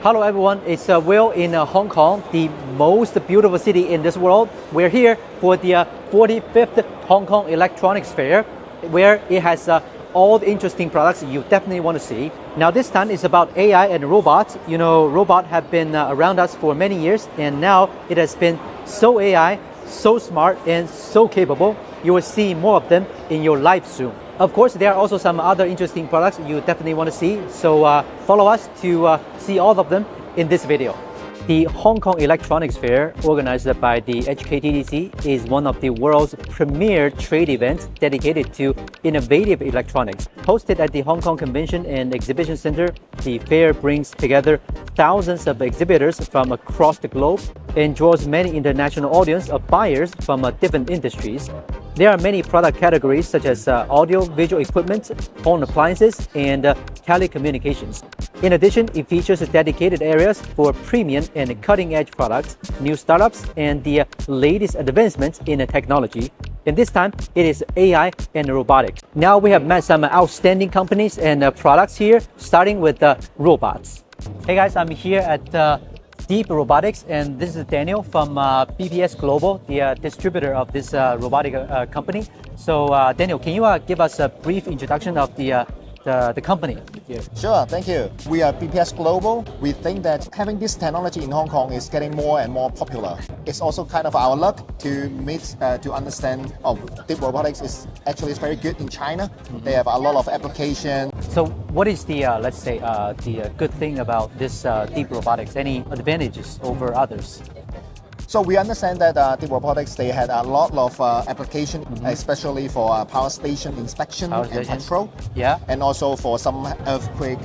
Hello everyone, it's Will in Hong Kong, the most beautiful city in this world. We're here for the 45th Hong Kong Electronics Fair, where it has all the interesting products you definitely want to see. Now this time is about AI and robots. You know, robots have been around us for many years, and now it has been so AI, so smart, and so capable. You will see more of them in your life soon. Of course, there are also some other interesting products you definitely want to see, so follow us to see all of them in this video. The Hong Kong Electronics Fair, organized by the HKTDC, is one of the world's premier trade events dedicated to innovative electronics. Hosted at the Hong Kong Convention and Exhibition Center, the fair brings together thousands of exhibitors from across the globe and draws many international audience of buyers from different industries. There are many product categories such as audio, visual equipment, home appliances, and telecommunications. In addition, it features dedicated areas for premium and cutting-edge products, new startups, and the latest advancements in technology. And this time, it is AI and robotics. Now we have met some outstanding companies and products here, starting with robots. Hey guys, I'm here at DEEP Robotics, and this is Daniel from bpsglobal, the distributor of this robotic company. So Daniel, can you give us a brief introduction of the company? Yeah. Sure, thank you. We are bpsglobal. We think that having this technology in Hong Kong is getting more and more popular. It's also kind of our luck to meet, to understand DEEP Robotics is actually very good in China. Mm-hmm. They have a lot of application. So what is the, let's say, the good thing about this DEEP Robotics? Any advantages over others? So we understand that DEEP Robotics, they had a lot of application, especially for power station inspection and control. Yeah. And also for some earthquake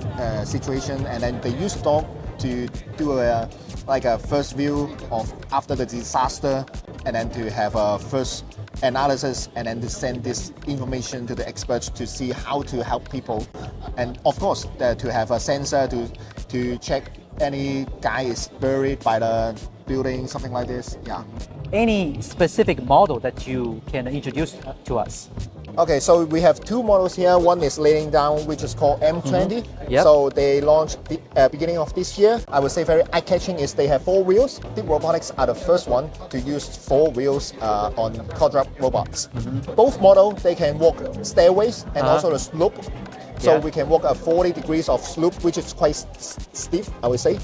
situation. And then they use dog to do a first view of after the disaster, and then to have a first analysis, and then to send this information to the experts to see how to help people. And of course, to have a sensor to check any guy is buried by the building, something like this. Yeah. Any specific model that you can introduce to us? Okay, so we have two models here. One is laying down, which is called M20. Yep. So they launched the beginning of this year. I would say very eye-catching is they have 4 wheels. DEEP Robotics are the first one to use 4 wheels on quadruped robots. Both models, they can walk stairways and also the slope. So we can walk 40 degrees of slope, which is quite steep, I would say.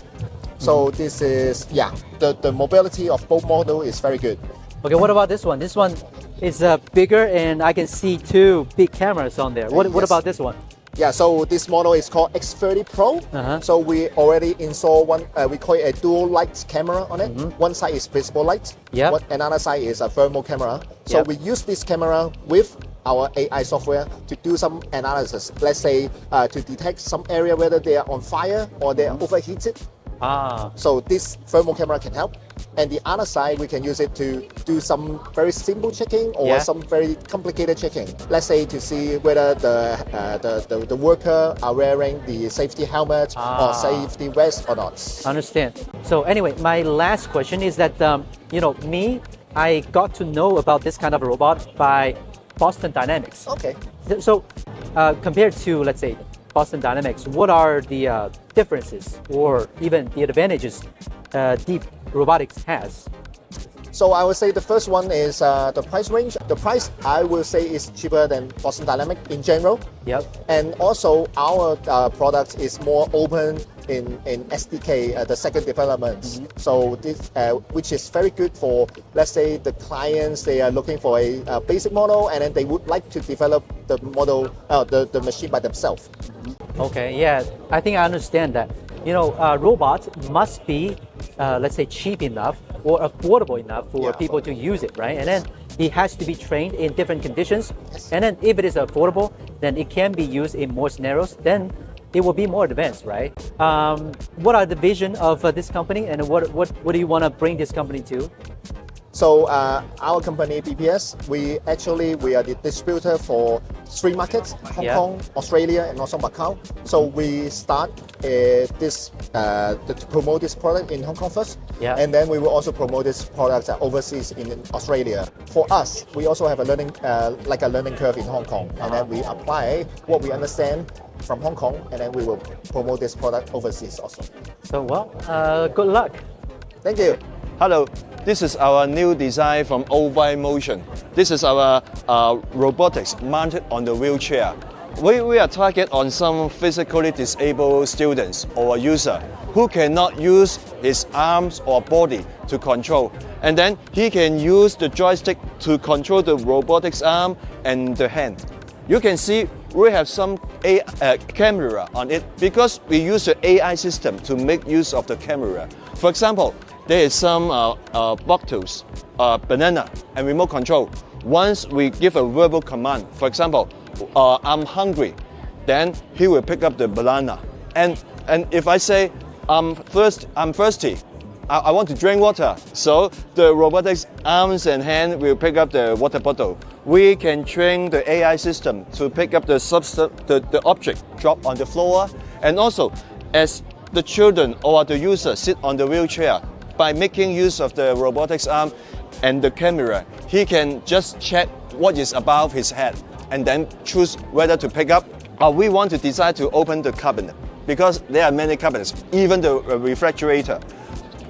So this is, the mobility of both models is very good. Okay, what about this one? This one is bigger, and I can see 2 big cameras on there. What about this one? Yeah, so this model is called X30 Pro. So we already install one, we call it a dual light camera on it. One side is visible light, another side is a thermal camera. So we use this camera with our AI software to do some analysis. Let's say to detect some area whether they are on fire or they are overheated. So this thermal camera can help. And the other side, we can use it to do some very simple checking or some very complicated checking. Let's say to see whether the worker are wearing the safety helmet or safety vest or not. Understand. So anyway, my last question is that, I got to know about this kind of robot by Boston Dynamics. Okay. So compared to, let's say, Boston Dynamics, what are the differences or even the advantages DEEP Robotics has? So I would say the first one is the price range. The price, I will say, is cheaper than Boston Dynamics in general. Yep. And also our product is more open in SDK, the second development. So this, which is very good for, let's say, the clients, they are looking for a basic model, and then they would like to develop the model, the machine by themselves. Okay, yeah, I think I understand that. Robots must be, let's say, cheap enough or affordable enough for people to use it, right? And then it has to be trained in different conditions. And then if it is affordable, then it can be used in more scenarios. Then it will be more advanced, right? What are the vision of this company, and what do you want to bring this company to? So our company BPS, we are the distributor for 3 markets: Hong Kong, Australia, and also Macau. So we start to promote this product in Hong Kong first, and then we will also promote this product overseas in Australia. For us, we also have a learning curve in Hong Kong, and then we apply what we understand from Hong Kong, and then we will promote this product overseas also. So good luck. Thank you. Hello, this is our new design from OYMotion. This is our robotics mounted on the wheelchair. We are target on some physically disabled students or user who cannot use his arms or body to control. And then he can use the joystick to control the robotics arm and the hand. You can see we have some camera on it because we use the AI system to make use of the camera. For example, there is some bottles, banana, and remote control. Once we give a verbal command, for example, I'm hungry, then he will pick up the banana. And if I say, I'm thirsty, I want to drink water, so the robotics arms and hand will pick up the water bottle. We can train the AI system to pick up the object drop on the floor, and also as the children or the user sit on the wheelchair, by making use of the robotics arm and the camera, he can just check what is above his head and then choose whether to pick up. We want to decide to open the cabinet because there are many cabinets, even the refrigerator.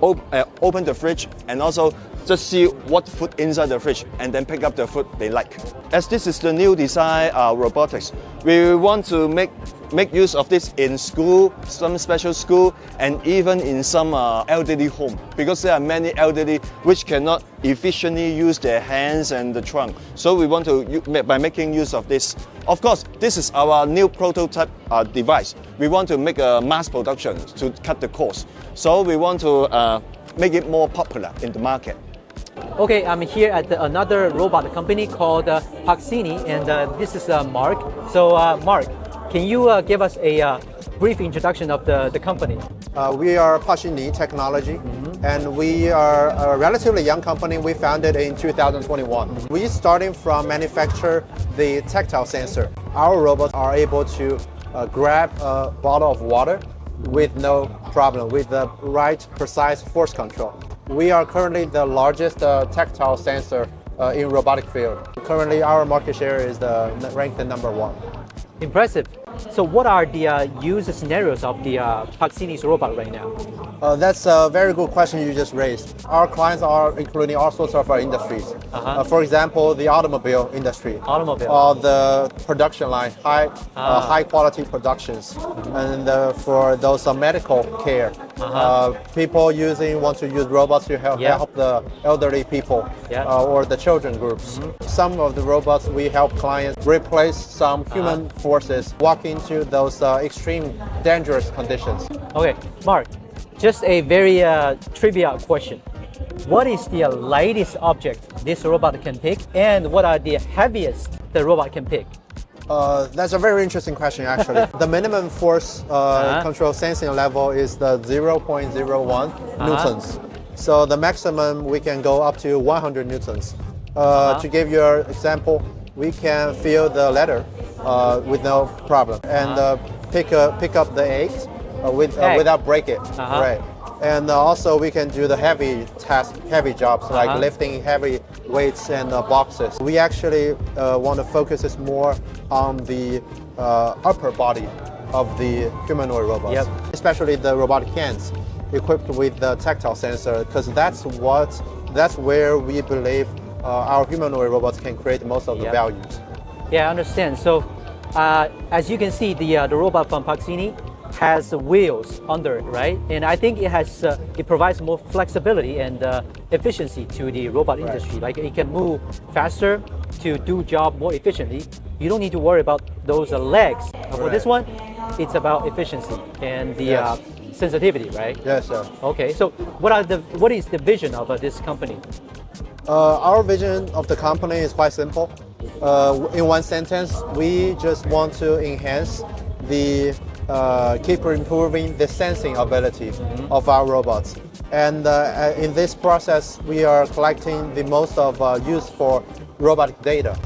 Open the fridge and also just see what food inside the fridge and then pick up the food they like. As this is the new design robotics, we want to make use of this in school, some special school, and even in some elderly home, because there are many elderly which cannot efficiently use their hands and the trunk. So we want to, by making use of this. Of course, this is our new prototype device. We want to make a mass production to cut the cost. So we want to make it more popular in the market. Okay, I'm here at another robot company called Paxini, and this is Mark. So Mark, can you give us a brief introduction of the company? We are Paxini Technology, and we are a relatively young company. We founded in 2021. We starting from manufacture the tactile sensor. Our robots are able to grab a bottle of water with no problem, with the right precise force control. We are currently the largest tactile sensor in robotic field. Currently, our market share is ranked the #1. Impressive. So what are the use scenarios of the Paxini's robot right now? That's a very good question you just raised. Our clients are including all sorts of industries. For example, the automobile industry. Or the production line, high quality productions. And for those medical care, people want to use robots to help the elderly people or the children groups. Some of the robots we help clients replace some human forces, walk into those extreme dangerous conditions. Okay, Mark, just a very trivial question. What is the lightest object this robot can pick, and what are the heaviest the robot can pick? That's a very interesting question, actually. The minimum force control sensing level is the 0.01 newtons. So the maximum we can go up to 100 newtons. To give you an example, we can feel the letter with no problem, and pick up the eggs without breaking it. Right. And also we can do the heavy jobs like lifting heavy weights and boxes. We actually want to focus more on the upper body of the humanoid robots, especially the robotic hands equipped with the tactile sensor, because that's where we believe our humanoid robots can create most of the values. Yeah, I understand. So as you can see, the robot from Paxini has wheels under it, right? And I think it provides more flexibility and efficiency to the robot industry. Like it can move faster to do job more efficiently. You don't need to worry about those legs. For this one, it's about efficiency and the sensitivity, right? Yes, sir. Okay, so what is the vision of this company? Our vision of the company is quite simple. In one sentence, we just want to enhance keep improving the sensing ability of our robots. And in this process, we are collecting the most of use for robotic data.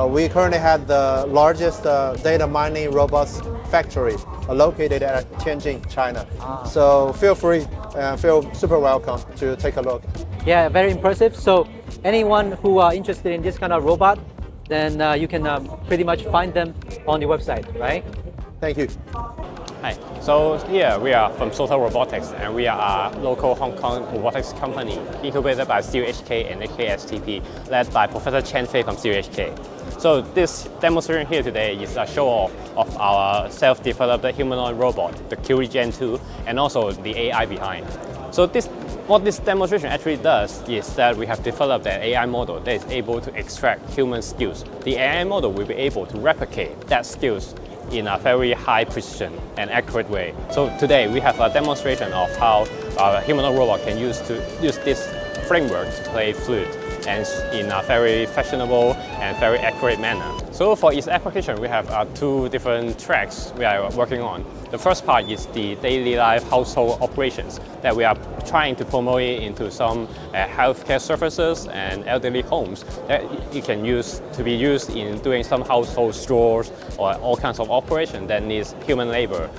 We currently have the largest data mining robots factory located at Tianjin, China. So feel free and feel super welcome to take a look. Yeah, very impressive. So anyone who are interested in this kind of robot, then you can pretty much find them on your website, right? Thank you. Hi. So here we are from SOTA Robotics, and we are a local Hong Kong robotics company incubated by CUHK and HKTDC, led by Professor Chen Fei from CUHK. So this demonstration here today is a show-off of our self-developed humanoid robot, the QE Gen 2, and also the AI behind. So what this demonstration actually does is that we have developed an AI model that is able to extract human skills. The AI model will be able to replicate that skills in a very high precision and accurate way. So today we have a demonstration of how a humanoid robot can use this framework to play flute, and in a very fashionable and very accurate manner. So for its application, we have two different tracks we are working on. The first part is the daily life household operations that we are trying to promote into some healthcare services and elderly homes that you can use to be used in doing some household chores or all kinds of operation that needs human labor.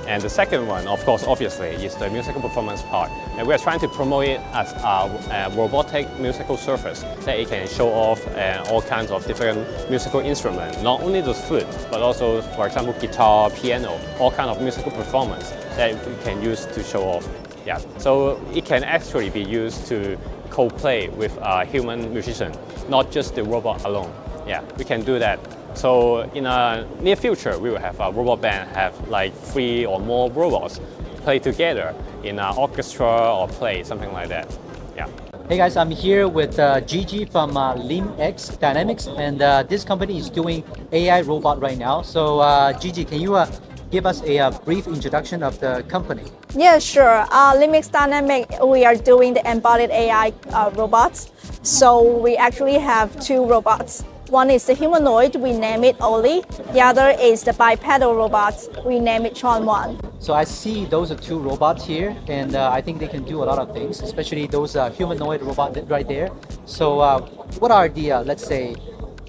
And the second one, of course, obviously, is the musical performance part. And we are trying to promote it as a robotic musical surface that it can show off all kinds of different musical instruments, not only the flute, but also, for example, guitar, piano, all kinds of musical performance that we can use to show off. Yeah. So it can actually be used to co-play with a human musician, not just the robot alone. Yeah, we can do that. So in a near future, we will have a robot band have like 3 or more robots play together in an orchestra or play, something like that. Yeah. Hey guys, I'm here with Gigi from LIMX Dynamics, and this company is doing AI robot right now. So Gigi, can you give us a brief introduction of the company? Yeah, sure. LIMX Dynamics, we are doing the embodied AI robots. So we actually have 2 robots. One is the humanoid, we name it Oli. The other is the bipedal robot, we name it Chuan-1. So I see those are 2 robots here, and I think they can do a lot of things, especially those humanoid robot right there. So what are the, let's say,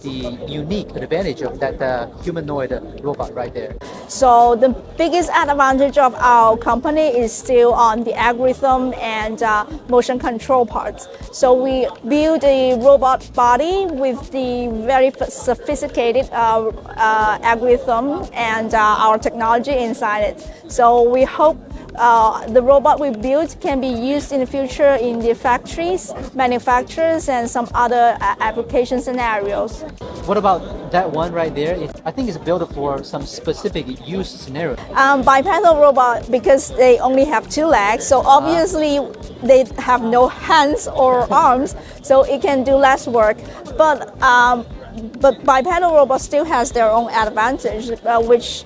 the unique advantage of that humanoid robot right there? So the biggest advantage of our company is still on the algorithm and motion control parts. So we build a robot body with the very sophisticated algorithm and our technology inside it. So we hope the robot we build can be used in the future in the factories, manufacturers, and some other application scenarios. What about that one right there? I think it's built for some specific use scenario. Bipedal robot, because they only have 2 legs, so obviously they have no hands or arms, so it can do less work. But bipedal robot still has their own advantage, which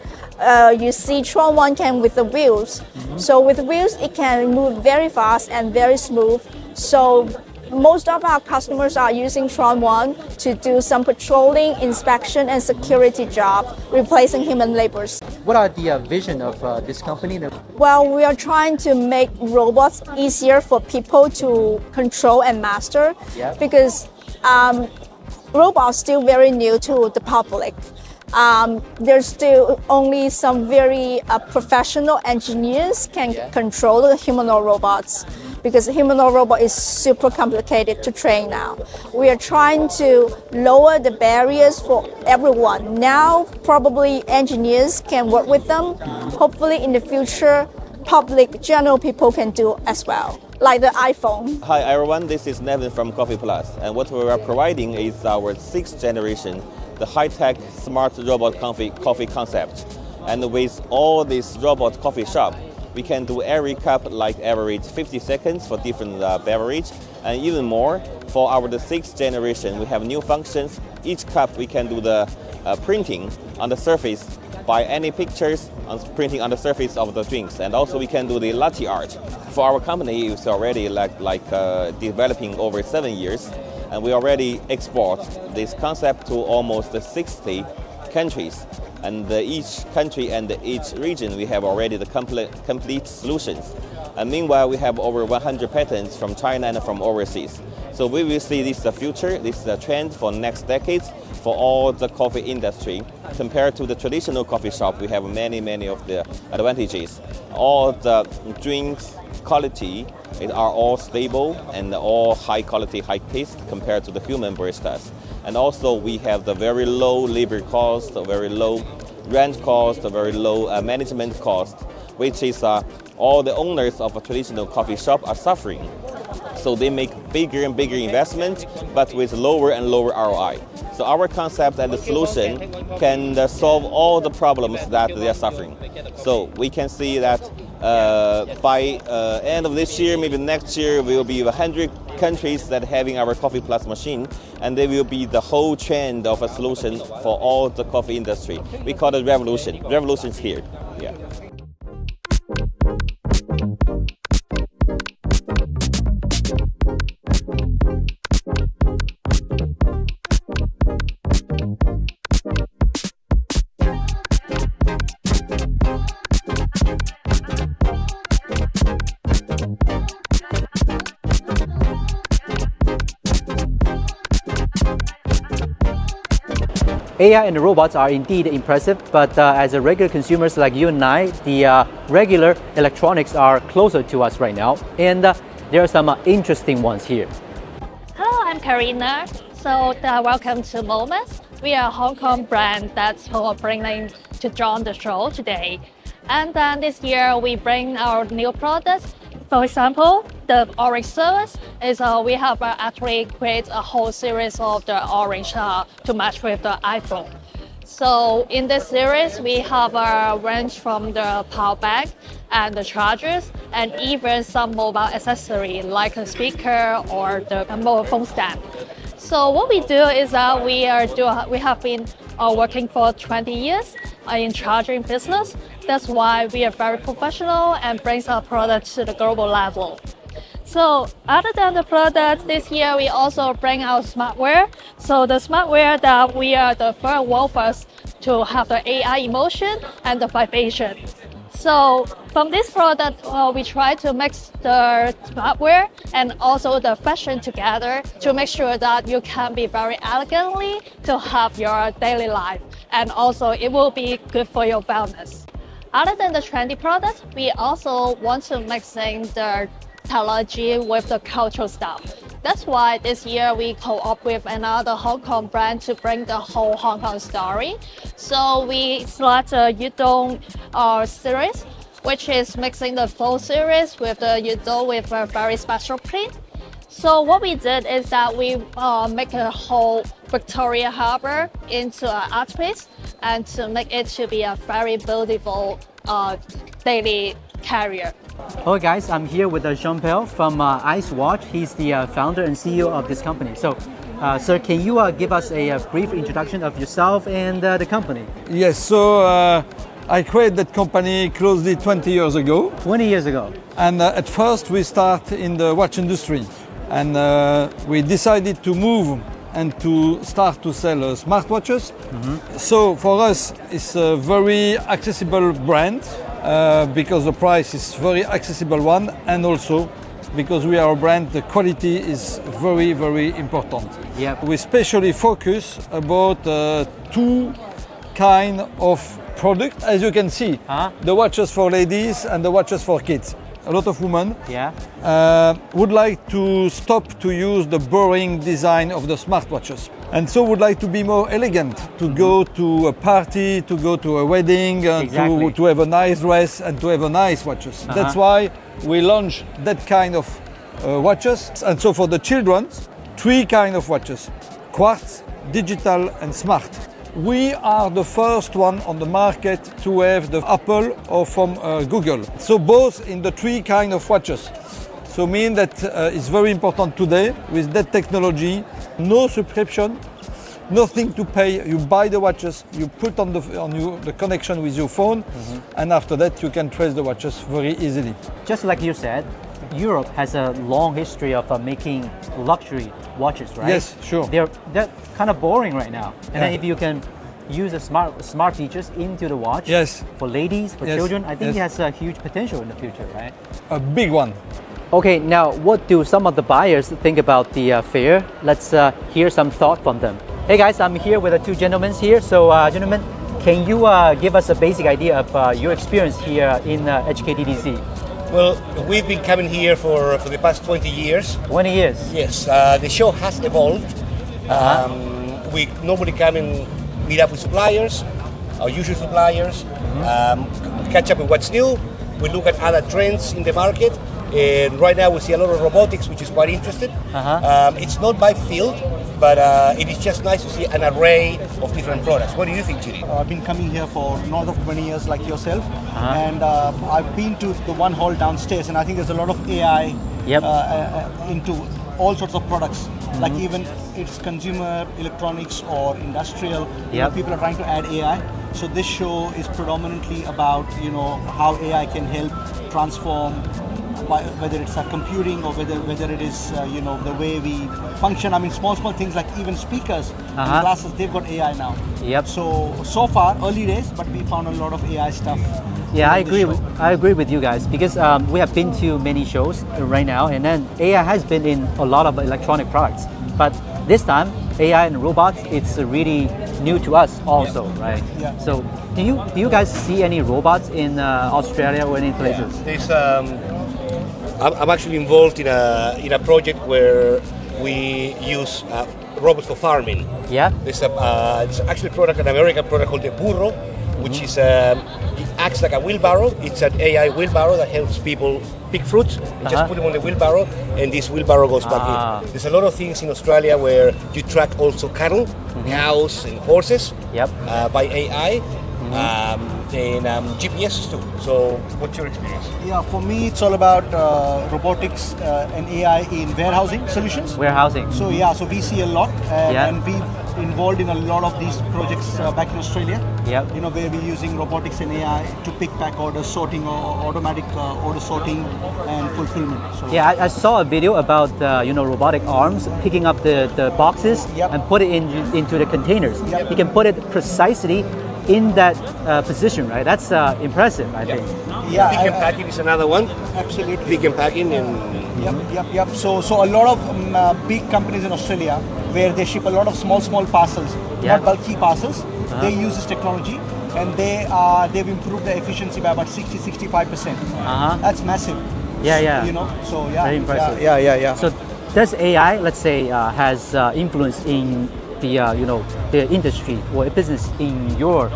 you see Chuan-1 can with the wheels. So with wheels, it can move very fast and very smooth. So most of our customers are using Chuan-1 to do some patrolling, inspection, and security job, replacing human laborers. What are the vision of this company? Well, we are trying to make robots easier for people to control and master, because robots still very new to the public. There's still only some very professional engineers can control the humanoid robots, because the humanoid robot is super complicated to train now. We are trying to lower the barriers for everyone. Now, probably engineers can work with them. Hopefully in the future, public, general people can do as well, like the iPhone. Hi everyone, this is Nevin from Coffee Plus, and what we are providing is our 6th generation, the high-tech smart robot coffee concept. And with all this robot coffee shop, we can do every cup like average 50 seconds for different beverage, and even more for our the 6th generation. We have new functions. Each cup we can do the printing on the surface by any pictures printing on the surface of the drinks, and also we can do the latte art. For our company, it's already developing over 7 years, and we already export this concept to almost 60 countries. And each country and each region, we have already the complete solutions. And meanwhile, we have over 100 patents from China and from overseas. So we will see this is the future, this is the trend for next decades for all the coffee industry. Compared to the traditional coffee shop, we have many of the advantages. All the drinks quality are all stable and all high quality, high taste compared to the human baristas. And also we have the very low labor cost, very low rent cost, very low management cost, which is all the owners of a traditional coffee shop are suffering. So they make bigger and bigger investment, but with lower and lower ROI. So our concept and the solution can solve all the problems that they are suffering. So we can see that by end of this year, maybe next year, we will be 100 countries that having our Coffee Plus machine, and they will be the whole trend of a solution for all the coffee industry. We call it revolution. Revolution's here. Yeah. AI and the robots are indeed impressive, but as a regular consumers like you and I, the regular electronics are closer to us right now, and there are some interesting ones here. Hello, I'm Karina. So welcome to MOMAX. We are a Hong Kong brand that's bringing to join the show today. And then this year we bring our new products. For example, the orange service is we have actually created a whole series of the orange to match with the iPhone. So in this series, we have a range from the power bank and the chargers, and even some mobile accessory like a speaker or the mobile phone stand. So what we do is we have been working for 20 years in charging business. That's why we are very professional and brings our product to the global level. So other than the product, this year we also bring out smartware. So the smartware that we are the first to have the AI emotion and the vibration. So from this product, we try to mix the smartware and also the fashion together to make sure that you can be very elegantly to have your daily life, and also it will be good for your wellness. Other than the trendy products, we also want to mix in the technology with the cultural stuff. That's why this year we co-op with another Hong Kong brand to bring the whole Hong Kong story. So we select the Yudong series, which is mixing the full series with the Yudong with a very special print. So what we did is that we make a whole Victoria Harbour into an art piece and to make it to be a very beautiful daily carrier. Hello guys, I'm here with Jean-Pierre from icewatch. He's the founder and CEO of this company. So, sir, can you give us a brief introduction of yourself and the company? Yes, so I created that company closely 20 years ago. 20 years ago. And at first we start in the watch industry. And we decided to move and to start to sell smartwatches. Mm-hmm. So for us, it's a very accessible brand because the price is very accessible one, and also because we are a brand, the quality is very, very important. Yep. We especially focus about two kind of product, as you can see, the watches for ladies and the watches for kids. A lot of women would like to stop to use the boring design of the smartwatches, and so would like to be more elegant, to go to a party, to go to a wedding, to have a nice dress and to have a nice watches. That's why we launched that kind of watches. And so for the children, three kind of watches: quartz, digital and smart. We are the first one on the market to have the Apple or from Google. So both in the three kind of watches. So mean that it's very important today with that technology. No subscription, nothing to pay. You buy the watches, you put on the connection with your phone, and after that you can trace the watches very easily. Just like you said, Europe has a long history of making luxury watches, right? Yes, sure. They're kind of boring right now. And then if you can use the smart features into the watch. Yes. For ladies, for Yes. children, I think Yes. it has a huge potential in the future, right? A big one. Okay, now what do some of the buyers think about the fair? Let's hear some thought from them. Hey guys, I'm here with the two gentlemen here. So gentlemen, can you give us a basic idea of your experience here in HKTDC? Well, we've been coming here for the past 20 years. 20 years? Yes, the show has evolved. We normally come and meet up with suppliers, our usual suppliers, catch up with what's new. We look at other trends in the market. And right now we see a lot of robotics, which is quite interesting. It's not by field, but it is just nice to see an array of different products. What do you think, Chiri? I've been coming here for north of 20 years like yourself, and I've been to the one hall downstairs, and I think there's a lot of AI into all sorts of products, like even it's consumer electronics or industrial. You know, people are trying to add AI. So this show is predominantly about how AI can help transform, whether it's computing or whether it is the way we function. I mean, small things like even speakers and glasses, they've got AI now. So far early days, but we found a lot of AI stuff. Yeah, I agree with you guys, because we have been to many shows right now, and then AI has been in a lot of electronic products. But this time, AI and robots, it's really new to us also, right? Yeah. So do you guys see any robots in Australia or any places? There's, I'm actually involved in a project where we use robots for farming. Yeah. There's it's actually an American product called the Burro, which is it acts like a wheelbarrow. It's an AI wheelbarrow that helps people pick fruits. You just put them on the wheelbarrow, and this wheelbarrow goes back in. There's a lot of things in Australia where you track also cattle, cows, and horses by AI. And GPS too. So, what's your experience? Yeah, for me, it's all about robotics and AI in warehousing solutions. Warehousing. So so we see a lot, and we've involved in a lot of these projects back in Australia. Where we're using robotics and AI to pick, pack orders, sorting, or automatic order sorting and fulfillment. So, I saw a video about robotic arms picking up the boxes and put it into the containers. You can put it precisely in that position, right? That's impressive, I think. Yeah, pick and packing is another one. Absolutely. Pick and packing and. Yep. So a lot of big companies in Australia where they ship a lot of small parcels, not bulky parcels. They use this technology, and they've improved their efficiency by about 60-65%. That's massive. Yeah. So very impressive. Yeah. So does AI, let's say, has influence in the industry or business in your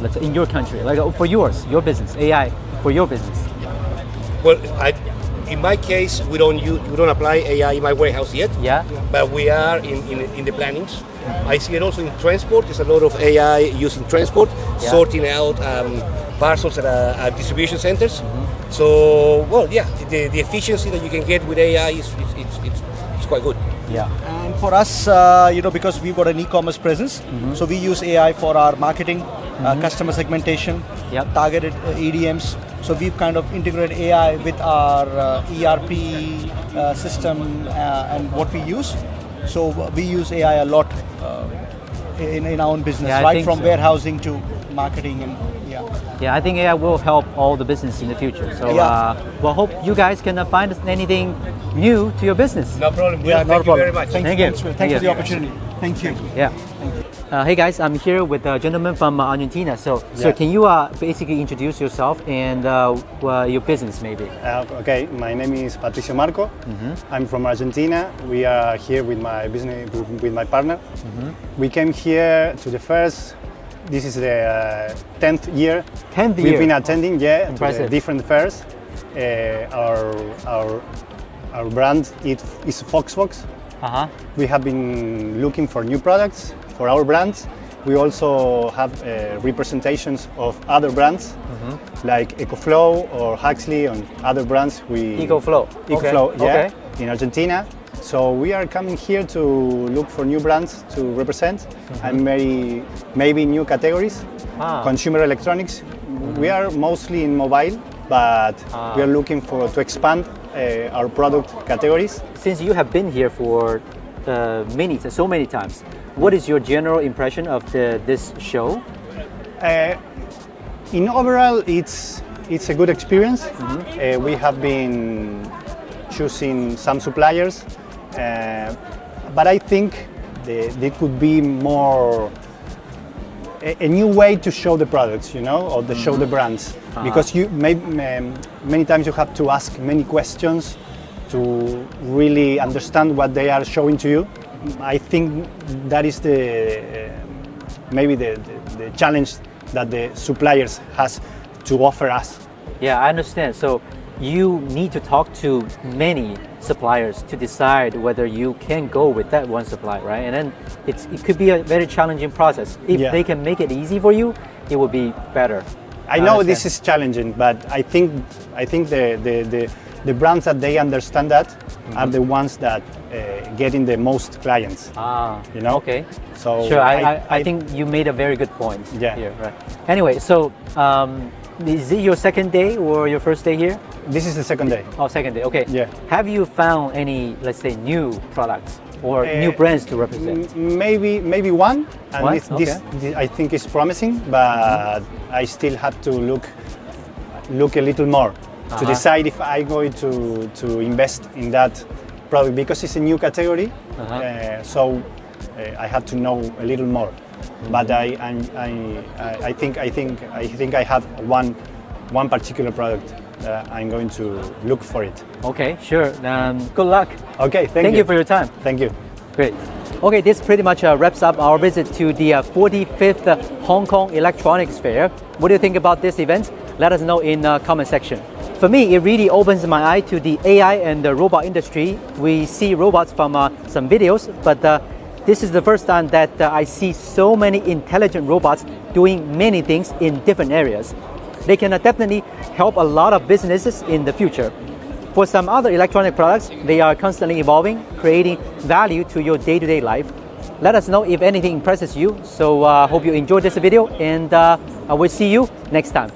let's say in your country, like for your business, AI for your business? Well, in my case, we don't apply AI in my warehouse yet. But we are in the plannings. I see it also in transport. There's a lot of AI used in transport, sorting out parcels at distribution centers. So, the efficiency that you can get with AI is quite good. And for us, because we've got an e-commerce presence, so we use AI for our marketing, customer segmentation, targeted EDMs. So we've kind of integrated AI with our ERP system and what we use. So we use AI a lot in our own business, right from warehousing to marketing and I think AI will help all the business in the future. So hope you guys can find anything new to your business. No problem. Thank you very much. Thank you. Thanks for the opportunity. Thank you. Hey guys, I'm here with a gentleman from Argentina. So can you basically introduce yourself and your business maybe? Okay, my name is Patricio Marco. I'm from Argentina. We are here with my business, with my partner. We came here to the first. This is the 10th year. 10th year. We've been attending, to Impressive. the different fairs. Our brand is Foxbox. We have been looking for new products for our brands. We also have representations of other brands like EcoFlow or Huxley and other brands. EcoFlow. EcoFlow, in Argentina. So we are coming here to look for new brands to represent and maybe new categories. Consumer electronics. We are mostly in mobile, but we are looking to expand our product categories. Since you have been here for so many times, What is your general impression of this show? In overall, it's a good experience. We have been choosing some suppliers, but I think there could be more a new way to show the products, or to show the brands, because many times you have to ask many questions to really understand what they are showing to you. I think that is maybe the challenge that the suppliers has to offer us. Yeah, I understand. So you need to talk to many suppliers to decide whether you can go with that one supplier, right? And then it could be a very challenging process. If they can make it easy for you, it will be better. I know this is challenging, but I think the brands that they understand that are the ones that getting the most clients. Okay. So sure, I think you made a very good point. Here, right. Anyway, so is it your second day or your first day here? This is the second day. Oh, second day. Okay. Yeah. Have you found any, let's say, new products or new brands to represent? Maybe one, and One? this I think is promising, but I still have to look a little more to decide if I'm going to invest in that product, because it's a new category. So I have to know a little more. But I think I have one particular product. I'm going to look for it. Okay, sure. Good luck. Okay, thank you for your time. Thank you. Great. Okay, this pretty much wraps up our visit to the 45th Hong Kong Electronics Fair. What do you think about this event? Let us know in the comment section. For me, it really opens my eye to the AI and the robot industry. We see robots from some videos, but this is the first time that I see so many intelligent robots doing many things in different areas. They can definitely help a lot of businesses in the future. For some other electronic products, they are constantly evolving, creating value to your day-to-day life. Let us know if anything impresses you. So hope you enjoyed this video, and I will see you next time.